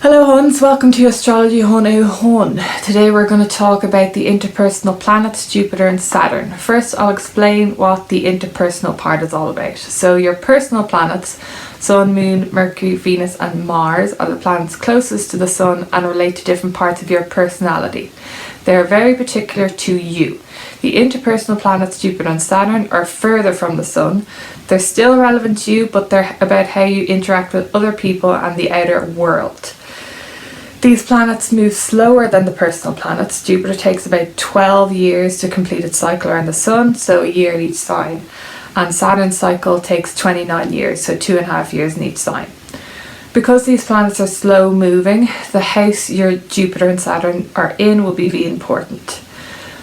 Hello Huns, welcome to Astrology Hun Hun. Today we're going to talk about the interpersonal planets Jupiter and Saturn. First I'll explain what the interpersonal part is all about. So your personal planets, Sun, Moon, Mercury, Venus and Mars are the planets closest to the Sun and relate to different parts of your personality. They are very particular to you. The interpersonal planets Jupiter and Saturn are further from the Sun. They're still relevant to you, but they're about how you interact with other people and the outer world. These planets move slower than the personal planets. Jupiter takes about 12 years to complete its cycle around the Sun, so a year in each sign. And Saturn's cycle takes 29 years, so 2.5 years in each sign. Because these planets are slow moving, the house your Jupiter and Saturn are in will be important.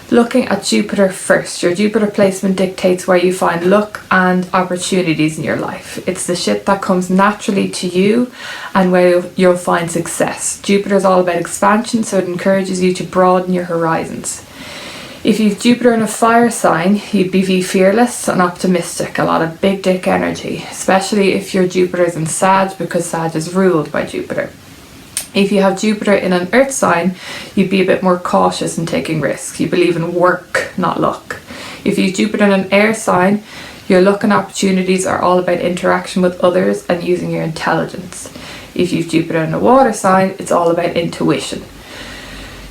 Looking at Jupiter first, your Jupiter placement dictates where you find luck and opportunities in your life. It's the shit that comes naturally to you and where you'll find success. Jupiter is all about expansion, so it encourages you to broaden your horizons. If you've Jupiter in a fire sign, you'd be fearless and optimistic, a lot of big dick energy, especially if your Jupiter is in Sag, because Sag is ruled by Jupiter. If you have Jupiter in an earth sign, you'd be a bit more cautious in taking risks. You believe in work, not luck. If you have Jupiter in an air sign, your luck and opportunities are all about interaction with others and using your intelligence. If you have Jupiter in a water sign, it's all about intuition.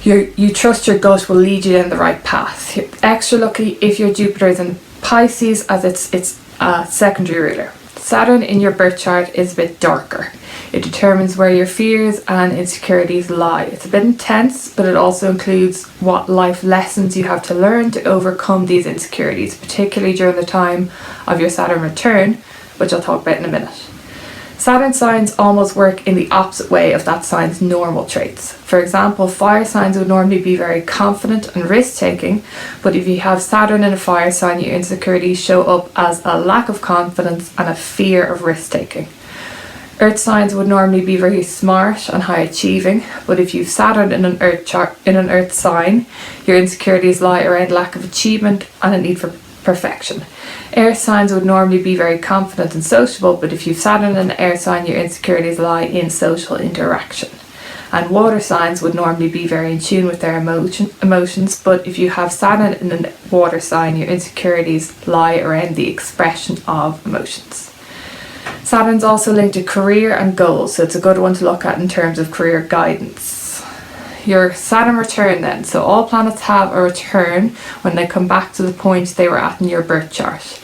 You trust your gut will lead you down the right path. You're extra lucky if your Jupiter is in Pisces, as it's a secondary ruler. Saturn in your birth chart is a bit darker. It determines where your fears and insecurities lie. It's a bit intense, but it also includes what life lessons you have to learn to overcome these insecurities, particularly during the time of your Saturn return, which I'll talk about in a minute. Saturn signs almost work in the opposite way of that sign's normal traits. For example, fire signs would normally be very confident and risk-taking, but if you have Saturn in a fire sign, your insecurities show up as a lack of confidence and a fear of risk-taking. Earth signs would normally be very smart and high-achieving, but if you've Saturn in an earth sign, your insecurities lie around lack of achievement and a need for perfection. Air signs would normally be very confident and sociable, but if you've Saturn in an air sign, your insecurities lie in social interaction. And water signs would normally be very in tune with their emotions, but if you have Saturn in a water sign, your insecurities lie around the expression of emotions. Saturn's also linked to career and goals, so it's a good one to look at in terms of career guidance. Your Saturn return then. So all planets have a return when they come back to the point they were at in your birth chart.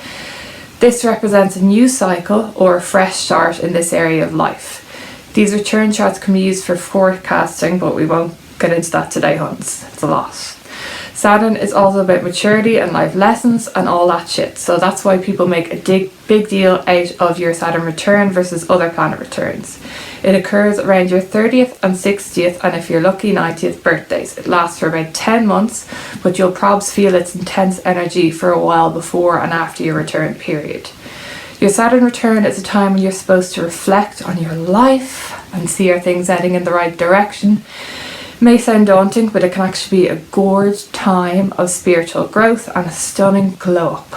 This represents a new cycle or a fresh start in this area of life. These return charts can be used for forecasting, but we won't get into that today, Huns. It's a lot. Saturn is also about maturity and life lessons and all that shit. So that's why people make a big deal out of your Saturn return versus other planet returns. It occurs around your 30th and 60th, and if you're lucky, 90th birthdays. It lasts for about 10 months, but you'll probably feel its intense energy for a while before and after your return period. Your Saturn return is a time when you're supposed to reflect on your life and see are things heading in the right direction. May sound daunting, but it can actually be a gorgeous time of spiritual growth and a stunning glow up.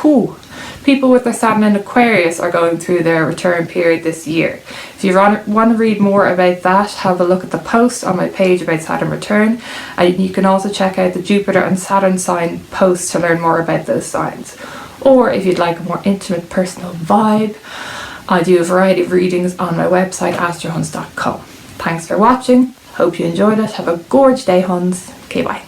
Whew. People with their Saturn in Aquarius are going through their return period this year. If you want to read more about that, have a look at the post on my page about Saturn return, and you can also check out the Jupiter and Saturn sign post to learn more about those signs. Or if you'd like a more intimate personal vibe, I do a variety of readings on my website astrohuns.com. Thanks for watching. Hope you enjoyed it. Have a gorgeous day, Huns. Okay, bye.